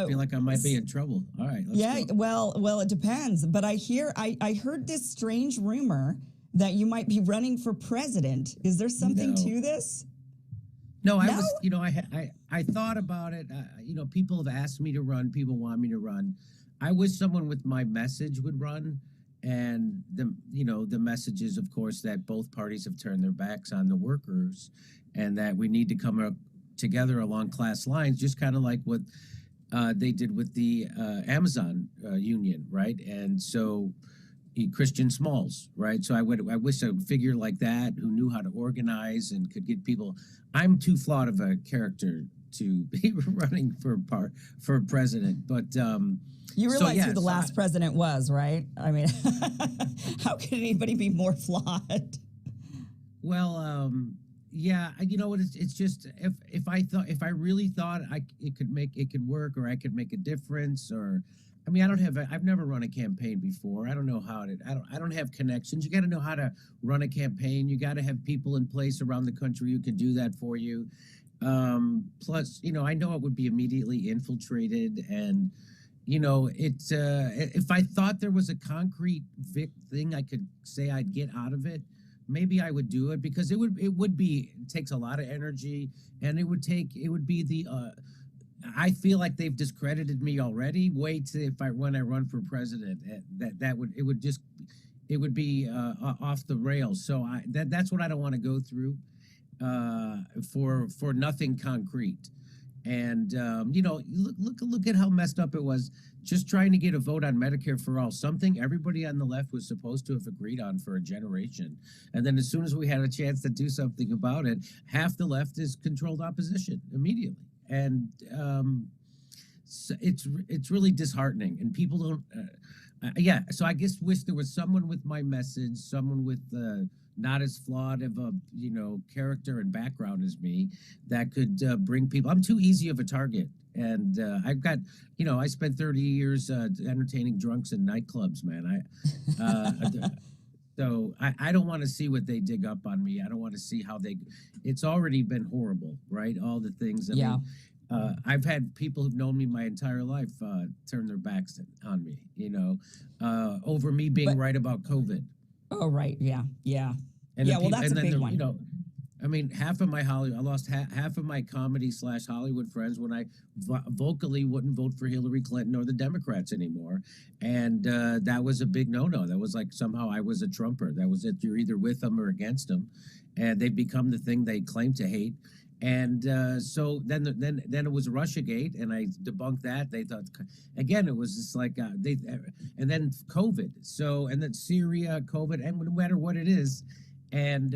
feel like I might be in trouble. All right, let's go. well, it depends. But I heard this strange rumor that you might be running for president. Is there something No. to this? No, I No? was, I thought about it. People have asked me to run. People want me to run. I wish someone with my message would run. And the message is, of course, that both parties have turned their backs on the workers, and that we need to come up together along class lines, just kind of like what they did with the Amazon union, right? And so Christian Smalls, right? So I wish a figure like that who knew how to organize and could get people. I'm too flawed of a character to be running for president, but You realize who the last president was, right? I mean, how can anybody be more flawed? Well, yeah, you know what? It's just if I really thought it could work, or I could make a difference, or I mean, I've never run a campaign before. I don't know how to. I don't have connections. You got to know how to run a campaign. You got to have people in place around the country who can do that for you. Plus, I know it would be immediately infiltrated, and if I thought there was a concrete thing I could say I'd get out of it, maybe I would do it, because it takes a lot of energy, and it would be the I feel like they've discredited me already. Wait till when I run for president, it would be off the rails. So that's what I don't want to go through for nothing concrete. And look at how messed up it was, just trying to get a vote on Medicare for all, something everybody on the left was supposed to have agreed on for a generation. And then as soon as we had a chance to do something about it, half the left is controlled opposition immediately. And so it's really disheartening, and people don't. So I guess wish there was someone with my message, someone with not as flawed of a character and background as me, that could bring people. I'm too easy of a target, and I've got I spent 30 years entertaining drunks in nightclubs, man. So I don't want to see what they dig up on me. I don't want to see how it's already been horrible, right? All the things. I mean, I've had people who've known me my entire life turn their backs on me, over me being right about COVID. Oh, right. Yeah. And well, that's a big one. I mean, I lost half of my comedy / Hollywood friends when I vocally wouldn't vote for Hillary Clinton or the Democrats anymore. And that was a big no-no. That was like somehow I was a Trumper. That was it. You're either with them or against them. And they've become the thing they claim to hate. And so then it was Russiagate, and I debunked that. They thought, again, it was just like and then COVID. So, and then Syria, COVID, and no matter what it is. And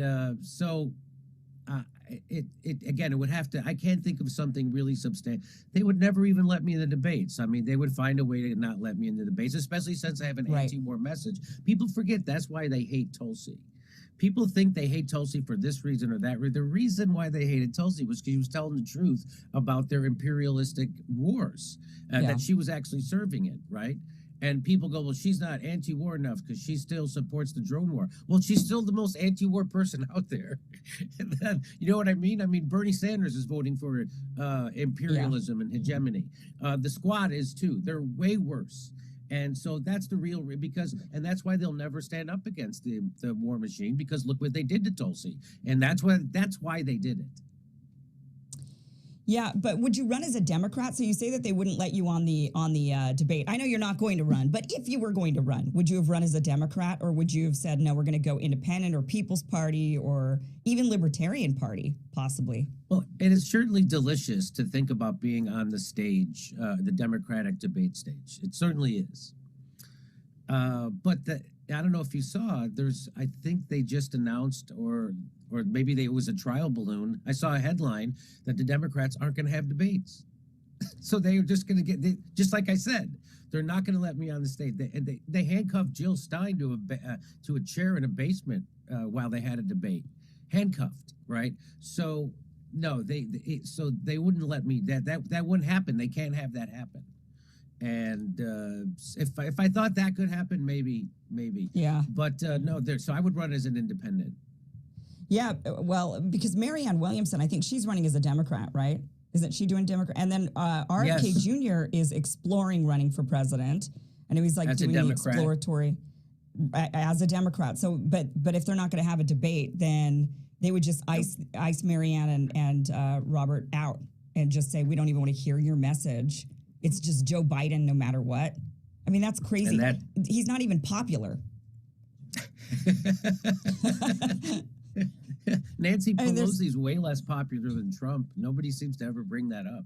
it would have to. I can't think of something really substantial. They would never even let me in the debates. I mean, they would find a way to not let me in the debates, especially since I have an anti-war message. People forget that's why they hate Tulsi. People think they hate Tulsi for this reason or that reason. The reason why they hated Tulsi was because he was telling the truth about their imperialistic wars that she was actually serving in, right? And people go, well, she's not anti-war enough because she still supports the drone war. Well, she's still the most anti-war person out there. And then, you know what I mean? I mean, Bernie Sanders is voting for imperialism and hegemony. The Squad is too. They're way worse. And so that's the real and that's why they'll never stand up against the war machine, because look what they did to Tulsi, and that's why they did it. Yeah, but would you run as a Democrat? So you say that they wouldn't let you on the debate. I know you're not going to run, but if you were going to run, would you have run as a Democrat, or would you have said, no, we're going to go independent or People's Party or even Libertarian Party, possibly? Well, it is certainly delicious to think about being on the stage, the Democratic debate stage. It certainly is. But I don't know if you saw, I think they just announced, or maybe it was a trial balloon. I saw a headline that the Democrats aren't going to have debates. So they're just going to just like I said, they're not going to let me on the stage. They handcuffed Jill Stein to a chair in a basement while they had a debate. Handcuffed, right? So no, so they wouldn't let me. That wouldn't happen. They can't have that happen. And if I thought that could happen, maybe. Yeah. But no, so I would run as an independent. Yeah, well, because Marianne Williamson, I think she's running as a Democrat, right? Isn't she doing Democrat? And then RFK Yes, Jr. is exploring running for president, and he was like as a doing the Democrat. exploratory as a Democrat. So, but if they're not going to have a debate, then they would just ice Marianne and Robert out and just say we don't even want to hear your message. It's just Joe Biden, no matter what. I mean, that's crazy. He's not even popular. Nancy Pelosi's way less popular than Trump. Nobody seems to ever bring that up.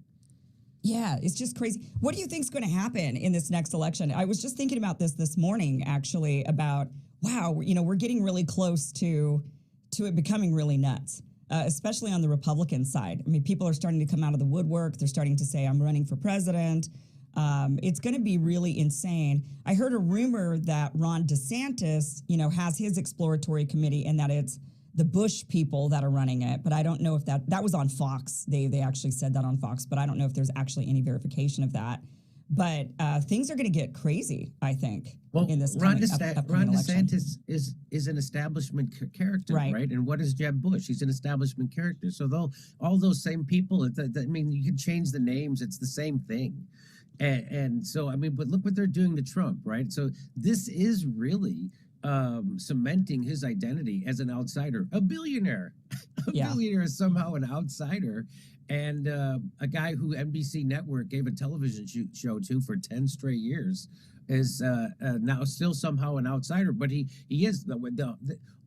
Yeah, it's just crazy. What do you think is going to happen in this next election? I was just thinking about this morning, actually, about, wow, you know, we're getting really close to it becoming really nuts, especially on the Republican side. I mean, people are starting to come out of the woodwork. They're starting to say, I'm running for president. It's going to be really insane. I heard a rumor that Ron DeSantis, you know, has his exploratory committee and that it's the Bush people that are running it, but I don't know if that was on Fox. They actually said that on Fox, but I don't know if there's actually any verification of that. But things are going to get crazy, I think, in this Ron upcoming election. DeSantis is an establishment character, right? And what is Jeb Bush? He's an establishment character. So all those same people, I mean, you can change the names. It's the same thing. And so, I mean, but look what they're doing to Trump, right? So this is really cementing his identity as an outsider, a billionaire. Billionaire is somehow an outsider, and a guy who NBC Network gave a television show to for 10 straight years is now still somehow an outsider. But he is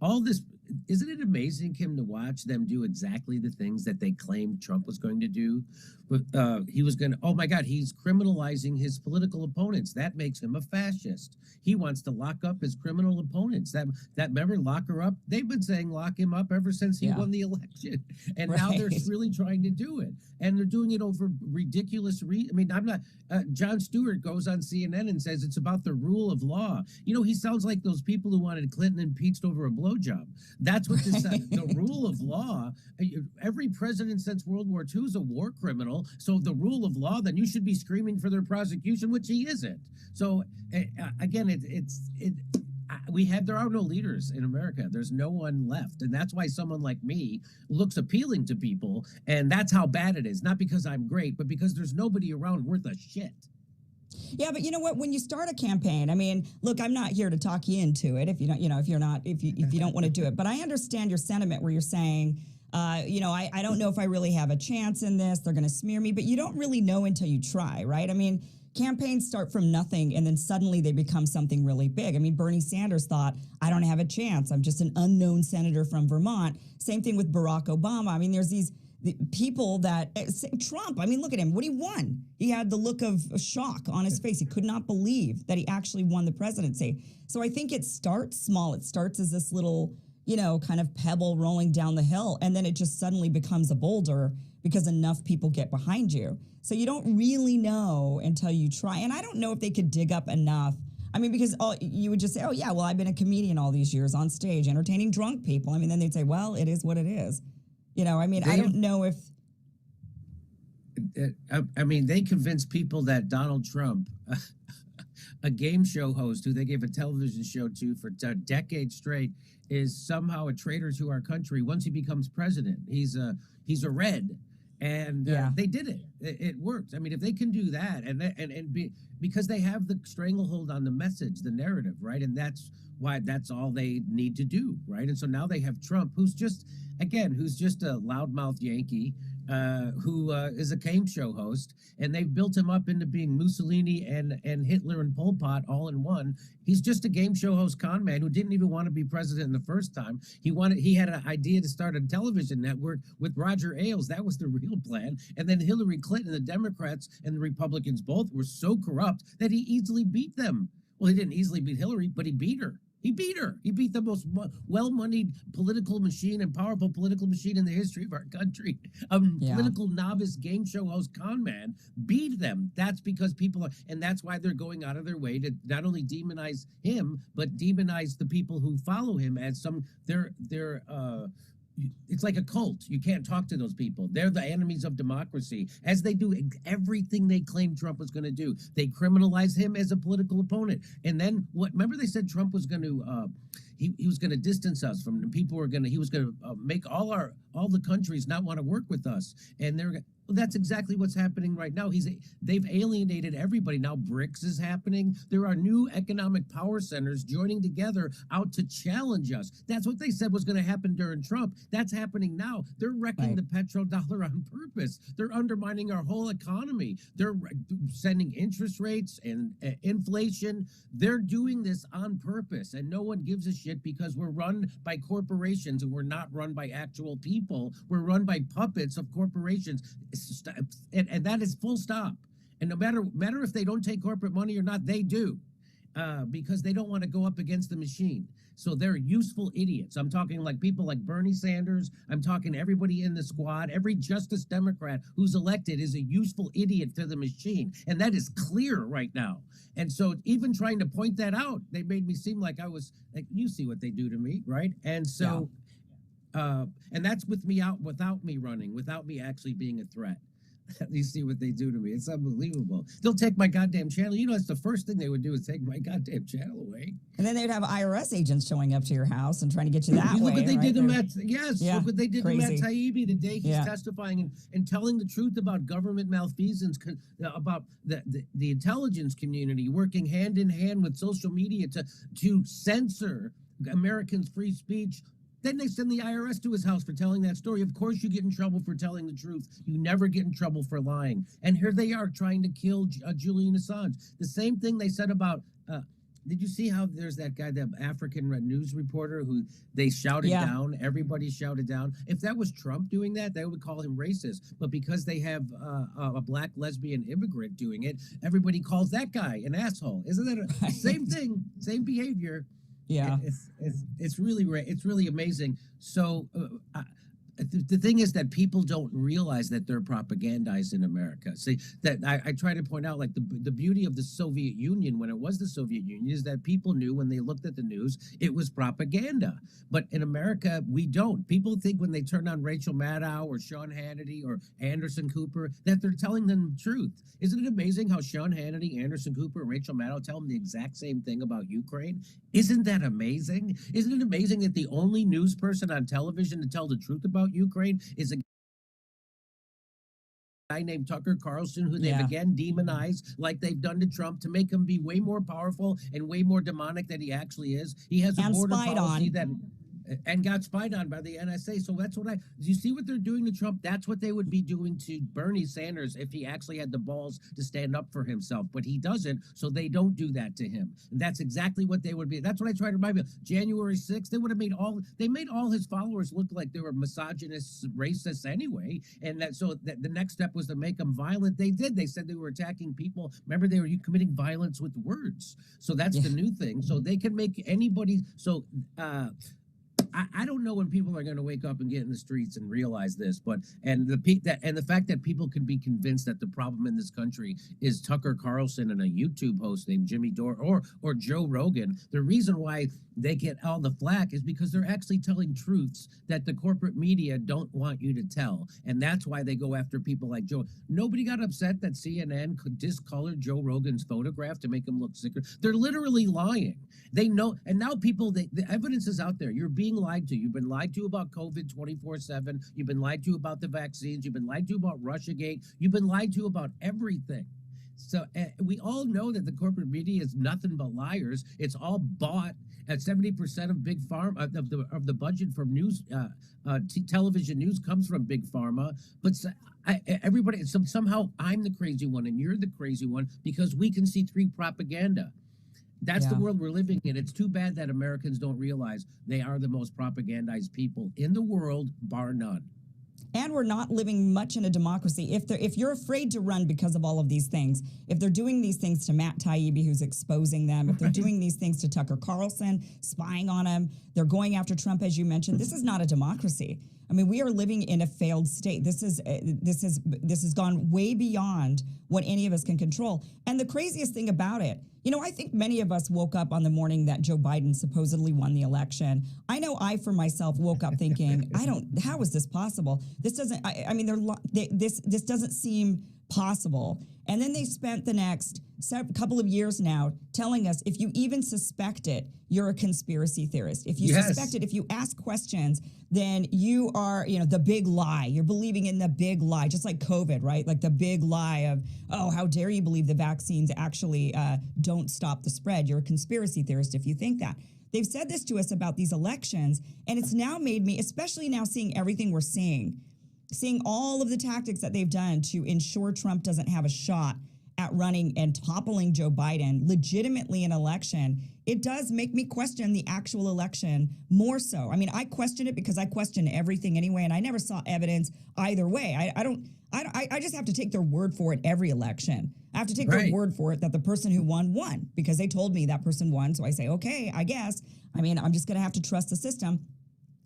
all this. Isn't it amazing, Kim, to watch them do exactly the things that they claimed Trump was going to do? But he was going to, oh my God, he's criminalizing his political opponents. That makes him a fascist. He wants to lock up his criminal opponents. That remember, lock her up? They've been saying lock him up ever since he won the election. And now they're really trying to do it. And they're doing it over ridiculous I mean, I'm not, Jon Stewart goes on CNN and says it's about the rule of law. You know, he sounds like those people who wanted Clinton impeached over a blowjob. That's what this the rule of law. Every president since World War II is a war criminal. So the rule of law, then you should be screaming for their prosecution, which he isn't. So again, there are no leaders in America. There's no one left, and that's why someone like me looks appealing to people, and that's how bad it is. Not because I'm great, but because there's nobody around worth a shit. Yeah, but you know what? When you start a campaign, I mean, look, I'm not here to talk you into it. If you don't, if you don't want to do it, but I understand your sentiment where you're saying, I don't know if I really have a chance in this. They're going to smear me, but you don't really know until you try, right? I mean, campaigns start from nothing and then suddenly they become something really big. I mean, Bernie Sanders thought, I don't have a chance. I'm just an unknown senator from Vermont. Same thing with Barack Obama. I mean, there's these people that Trump, I mean, look at him. What he won, he had the look of shock on his face. He could not believe that he actually won the presidency. So I think it starts small. It starts as this little, kind of pebble rolling down the hill, and then it just suddenly becomes a boulder because enough people get behind you. So you don't really know until you try. And I don't know if they could dig up enough. I mean, because you would just say, oh yeah, well, I've been a comedian all these years on stage entertaining drunk people. I mean, then they'd say, well, it is what it is. I mean, I don't know if... I mean, they convinced people that Donald Trump, a game show host who they gave a television show to for decades straight, is somehow a traitor to our country. Once he becomes president, he's a red, and they did it. It worked. I mean, if they can do that, because they have the stranglehold on the message, the narrative, right, and that's all they need to do, right? And so now they have Trump, who's just a loudmouth Yankee, who is a game show host, and they've built him up into being Mussolini and Hitler and Pol Pot all in one. He's just a game show host con man who didn't even want to be president the first time. He had an idea to start a television network with Roger Ailes. That was the real plan. And then Hillary Clinton, the Democrats and the Republicans both were so corrupt that he easily beat them. Well, he didn't easily beat Hillary, but he beat her. He beat her. He beat the most well-moneyed political machine and powerful political machine in the history of our country. Political novice game show host con man beat them. That's because and that's why they're going out of their way to not only demonize him, but demonize the people who follow him as it's like a cult. You can't talk to those people. They're the enemies of democracy, as they do everything they claimed Trump was going to do. They criminalize him as a political opponent. And then remember they said Trump was going to, he was going to distance us from the people he was going to make all the countries not want to work with us. And Well, that's exactly what's happening right now. They've alienated everybody. Now BRICS is happening. There are new economic power centers joining together out to challenge us. That's what they said was going to happen during Trump. That's happening now. They're wrecking the petrodollar on purpose. They're undermining our whole economy. They're sending interest rates and inflation. They're doing this on purpose, and no one gives a shit because we're run by corporations and we're not run by actual people. We're run by puppets of corporations. And that is full stop. And no matter if they don't take corporate money or not, they do, because they don't want to go up against the machine. So they're useful idiots. I'm talking like people like Bernie Sanders. I'm talking everybody in the squad. Every Justice Democrat who's elected is a useful idiot to the machine. And that is clear right now. And so even trying to point that out, they made me seem like I was like, you see what they do to me, right? And so and that's with me out, without me running, without me actually being a threat. You see what they do to me. It's unbelievable. They'll take my goddamn channel. You know, it's the first thing they would do is take my goddamn channel away. And then they'd have IRS agents showing up to your house and trying to get you that way. Look what they did to Matt. Look what they did to Matt Taibbi the day he's testifying and telling the truth about government malfeasance, about the intelligence community working hand in hand with social media to censor Americans' free speech. Then they send the IRS to his house for telling that story. Of course you get in trouble for telling the truth. You never get in trouble for lying. And here they are trying to kill Julian Assange. The same thing they said about, did you see how there's that guy, the African news reporter who they shouted down? Everybody shouted down. If that was Trump doing that, they would call him racist. But because they have a black lesbian immigrant doing it, everybody calls that guy an asshole. Isn't that same thing, same behavior? Yeah, it's really amazing. So the thing is that people don't realize that they're propagandized in America. See, that I try to point out, like the beauty of the Soviet Union when it was the Soviet Union is that people knew when they looked at the news, it was propaganda. But in America, we don't. People think when they turn on Rachel Maddow or Sean Hannity or Anderson Cooper that they're telling them the truth. Isn't it amazing how Sean Hannity, Anderson Cooper, and Rachel Maddow tell them the exact same thing about Ukraine? Isn't that amazing? Isn't it amazing that the only news person on television to tell the truth about Ukraine is a guy named Tucker Carlson, who they've again demonized like they've done to Trump to make him be way more powerful and way more demonic than he actually is. He has a border policy that and got spied on by the NSA. So that's what you see what they're doing to Trump. That's what they would be doing to Bernie Sanders if he actually had the balls to stand up for himself. But he doesn't, so they don't do that to him. And that's exactly what they would be. That's what I try to remind you. January 6th, they would have made all his followers look like they were misogynists, racists anyway. And the next step was to make them violent. They did. They said they were attacking people. Remember, they were committing violence with words. So that's the new thing. So they can make anybody. So I don't know when people are going to wake up and get in the streets and realize this, and the fact that people can be convinced that the problem in this country is Tucker Carlson and a YouTube host named Jimmy Dore or Joe Rogan. The reason why they get all the flack is because they're actually telling truths that the corporate media don't want you to tell, and that's why they go after people like Joe. Nobody got upset that CNN could discolor Joe Rogan's photograph to make him look sicker. They're literally lying. They know, and now the evidence is out there. You're being lied to. You've been lied to about COVID 24/7. You've been lied to about the vaccines. You've been lied to about Russiagate. You've been lied to about everything. So we all know that the corporate media is nothing but liars. It's all bought. At 70% of big pharma of the budget for news, television news comes from big pharma. But everybody, somehow I'm the crazy one and you're the crazy one because we can see through propaganda. That's the world we're living in. It's too bad that Americans don't realize they are the most propagandized people in the world, bar none. And we're not living much in a democracy. If you're afraid to run because of all of these things, if they're doing these things to Matt Taibbi, who's exposing them, if they're doing these things to Tucker Carlson, spying on him, they're going after Trump, as you mentioned, this is not a democracy. I mean, we are living in a failed state. This has gone way beyond what any of us can control. And the craziest thing about it, I think many of us woke up on the morning that Joe Biden supposedly won the election. I know I, for myself, woke up thinking, how is this possible? This doesn't, this doesn't seem possible. And then they spent the next couple of years now telling us if you even suspect it, you're a conspiracy theorist. If you suspect it, if you ask questions, then you are, the big lie. You're believing in the big lie, just like COVID, right? Like the big lie of, oh, how dare you believe the vaccines actually don't stop the spread? You're a conspiracy theorist if you think that. They've said this to us about these elections, and it's now made me, especially now seeing everything we're seeing all of the tactics that they've done to ensure Trump doesn't have a shot at running and toppling Joe Biden legitimately in election, it does make me question the actual election more so. I mean, I question it because I question everything anyway, and I never saw evidence either way. I just have to take their word for it every election. I have to take their word for it that the person who won because they told me that person won. So I say, okay, I guess. I mean, I'm just going to have to trust the system.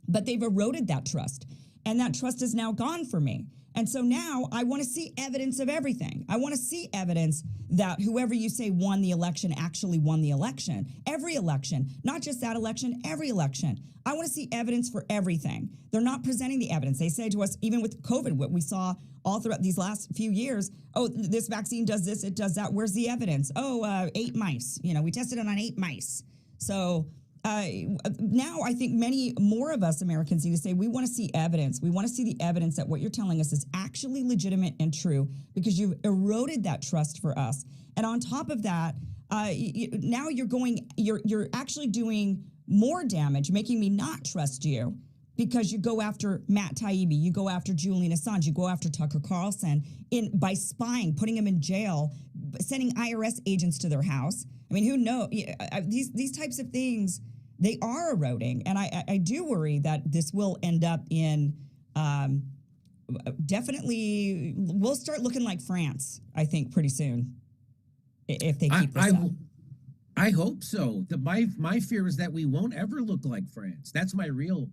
But they've eroded that trust. And that trust is now gone for me. And so now I want to see evidence of everything. I want to see evidence that whoever you say won the election actually won the election. Every election, not just that election, every election. I want to see evidence for everything. They're not presenting the evidence. They say to us, even with COVID, what we saw all throughout these last few years, oh, this vaccine does this, it does that. Where's the evidence? Oh, 8 mice. We tested it on 8 mice. So now I think many more of us Americans need to say we want to see evidence. We want to see the evidence that what you're telling us is actually legitimate and true because you've eroded that trust for us. And on top of that, now you're actually doing more damage, making me not trust you because you go after Matt Taibbi, you go after Julian Assange, you go after Tucker Carlson by spying, putting them in jail, sending IRS agents to their house. I mean, who knows? These types of things, they are eroding. And I do worry that this will end up in definitely, we'll start looking like France, I think, pretty soon, if they keep this up. I hope so. My fear is that we won't ever look like France. That's my real,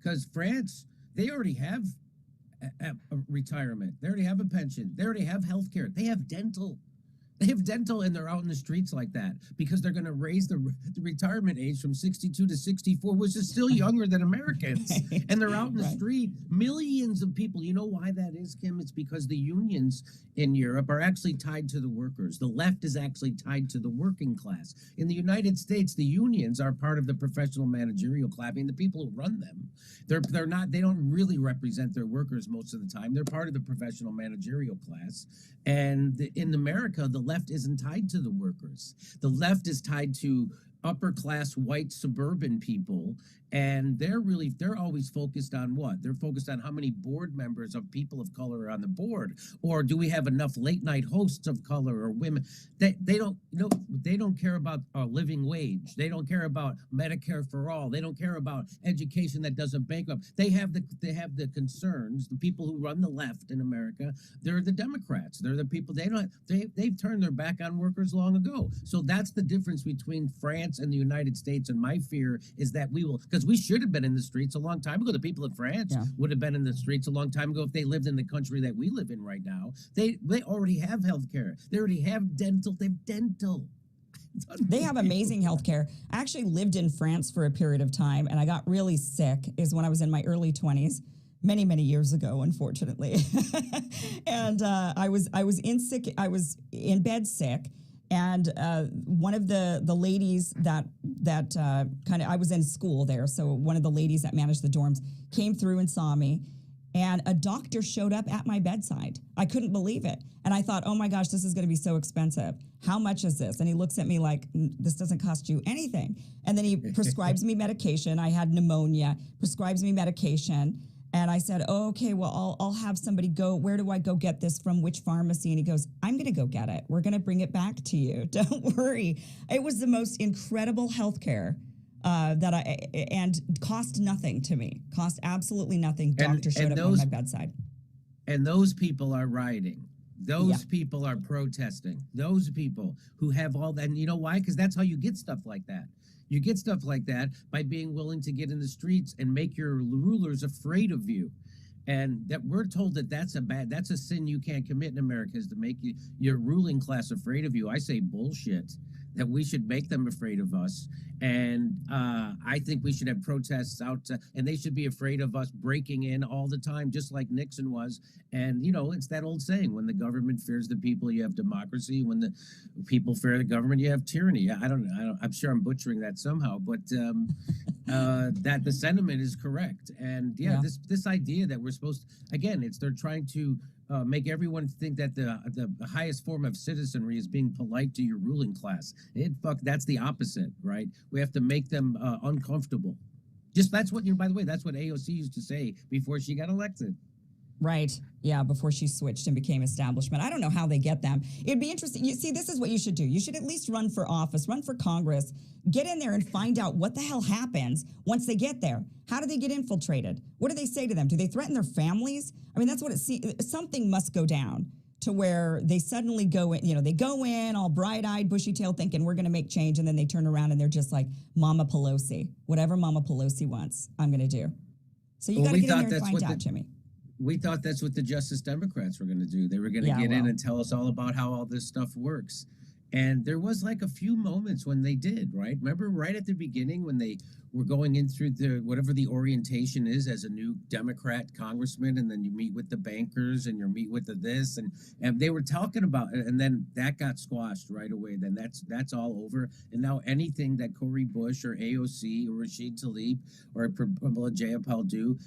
because France, they already have a retirement. They already have a pension. They already have health care. They have dental. They have dental and they're out in the streets like that because they're going to raise the retirement age from 62 to 64, which is still younger than Americans. Right. And they're out in the street. Millions of people. You know why that is, Kim? It's because the unions in Europe are actually tied to the workers. The left is actually tied to the working class. In the United States, the unions are part of the professional managerial class. I mean, the people who run them, they're not, they don't really represent their workers most of the time. They're part of the professional managerial class. And in America, the left isn't tied to the workers. The left is tied to upper class white suburban people, and they're always focused on what? They're focused on how many board members of people of color are on the board, or do we have enough late night hosts of color or women? They don't care about a living wage. They don't care about Medicare for all. They don't care about education that doesn't bankrupt. They have the concerns. The people who run the left in America, they're the Democrats. They're the people they've turned their back on workers long ago. So that's the difference between France and the United States. And my fear is that because we should have been in the streets a long time ago. The people of France would have been in the streets a long time ago if they lived in the country that we live in right now. They already have health care. They already have dental. They have dental. They have amazing health care. I actually lived in France for a period of time, and I got really sick is when I was in my early 20s. Many, many years ago, unfortunately. And I was in bed sick. And one of the ladies that I was in school there, so one of the ladies that managed the dorms came through and saw me, and a doctor showed up at my bedside. I couldn't believe it. And I thought, oh my gosh, this is going to be so expensive. How much is this? And he looks at me like, this doesn't cost you anything. And then he prescribes me medication. I had pneumonia, prescribes me medication. And I said, oh, okay, well, I'll have somebody go. Where do I go get this from? Which pharmacy? And he goes, I'm going to go get it. We're going to bring it back to you. Don't worry. It was the most incredible healthcare and cost nothing to me. Cost absolutely nothing. Doctor showed up on my bedside. And those people are rioting. Those people are protesting. Those people who have all that. And you know why? Because that's how you get stuff like that. You get stuff like that by being willing to get in the streets and make your rulers afraid of you. and that we're told that that's a sin you can't commit in America, is to make your ruling class afraid of you. I say bullshit. That we should make them afraid of us, and I think we should have protests out, and they should be afraid of us breaking in all the time, just like Nixon was. And it's that old saying: when the government fears the people, you have democracy. When the people fear the government, you have tyranny. I don't know. I'm sure I'm butchering that somehow, but that the sentiment is correct. And yeah, this idea that we're supposed to, again, they're trying to make everyone think that the highest form of citizenry is being polite to your ruling class. That's the opposite, right? We have to make them uncomfortable. Just that's what by the way, that's what AOC used to say before she got elected. Right. Yeah, before she switched and became establishment. I don't know how they get them. It'd be interesting. You see, this is what you should do. You should at least run for office, run for Congress, get in there and find out what the hell happens once they get there. How do they get infiltrated? What do they say to them? Do they threaten their families? I mean, that's what something must go down to where they suddenly go in, they go in all bright-eyed, bushy-tailed thinking we're going to make change, and then they turn around and they're just like, Mama Pelosi, whatever Mama Pelosi wants, I'm going to do. So you got to get in there and find out, Jimmy. We thought that's what the Justice Democrats were going to do. They were going to get in and tell us all about how all this stuff works. And there was like a few moments when they did, right? Remember right at the beginning when they were going in through whatever the orientation is as a new Democrat congressman, and then you meet with the bankers and you meet with this, and they were talking about it, and then that got squashed right away. Then that's all over. And now anything that Cori Bush or AOC or Rashid Tlaib or Pramila Jayapal do,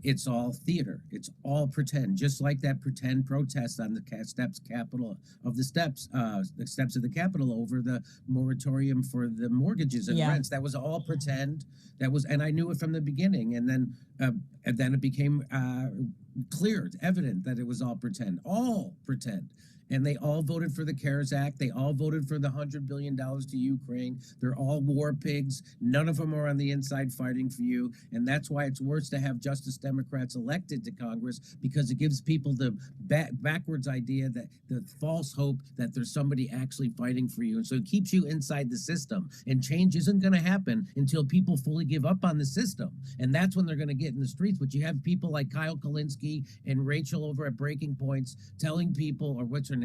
it's all theater. It's all pretend, just like that pretend protest on the steps of the Capitol over the moratorium for the mortgages and rents. That was all pretend. And I knew it from the beginning. And then it became clear, evident that it was all pretend. And they all voted for the CARES Act. They all voted for the $100 billion to Ukraine. They're all war pigs. None of them are on the inside fighting for you. And that's why it's worse to have Justice Democrats elected to Congress, because it gives people the backwards idea, that the false hope that there's somebody actually fighting for you. And so it keeps you inside the system. And change isn't going to happen until people fully give up on the system. And that's when they're going to get in the streets. But you have people like Kyle Kalinske and Rachel over at Breaking Points telling people, or what's her name,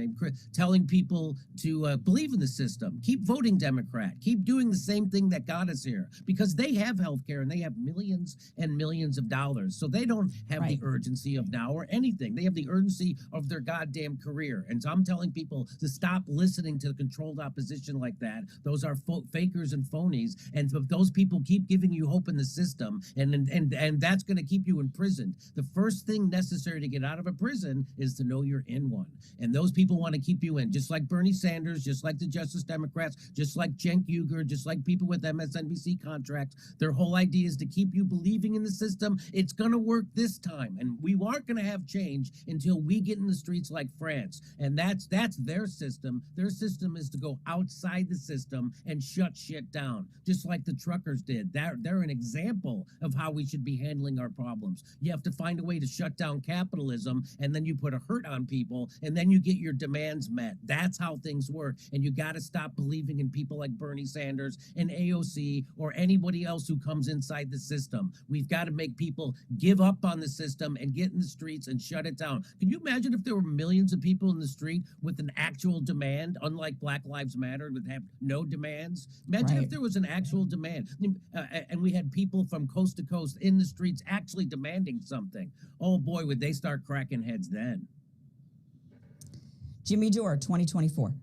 telling people to believe in the system, keep voting Democrat, keep doing the same thing that got us here, because they have health care and they have millions and millions of dollars. So they don't have the urgency of now or anything. They have the urgency of their goddamn career. And so I'm telling people to stop listening to the controlled opposition like that. Those are fakers and phonies. And if those people keep giving you hope in the system, and that's going to keep you imprisoned. The first thing necessary to get out of a prison is to know you're in one. And those people want to keep you in, just like Bernie Sanders, just like the Justice Democrats, just like Cenk Uygur, just like people with MSNBC contracts. Their whole idea is to keep you believing in the system. It's going to work this time, and we aren't going to have change until we get in the streets like France. And that's their system. Their system is to go outside the system and shut shit down, just like the truckers did. They're an example of how we should be handling our problems. You have to find a way to shut down capitalism, and then you put a hurt on people, and then you get your demands met. That's how things work. And you got to stop believing in people like Bernie Sanders and AOC or anybody else who comes inside the system. We've got to make people give up on the system and get in the streets and shut it down. Can you imagine if there were millions of people in the street with an actual demand, unlike Black Lives Matter, would have no demands? Imagine if there was an actual demand, and we had people from coast to coast in the streets actually demanding something. Oh boy, would they start cracking heads then. Jimmy Dore, 2024.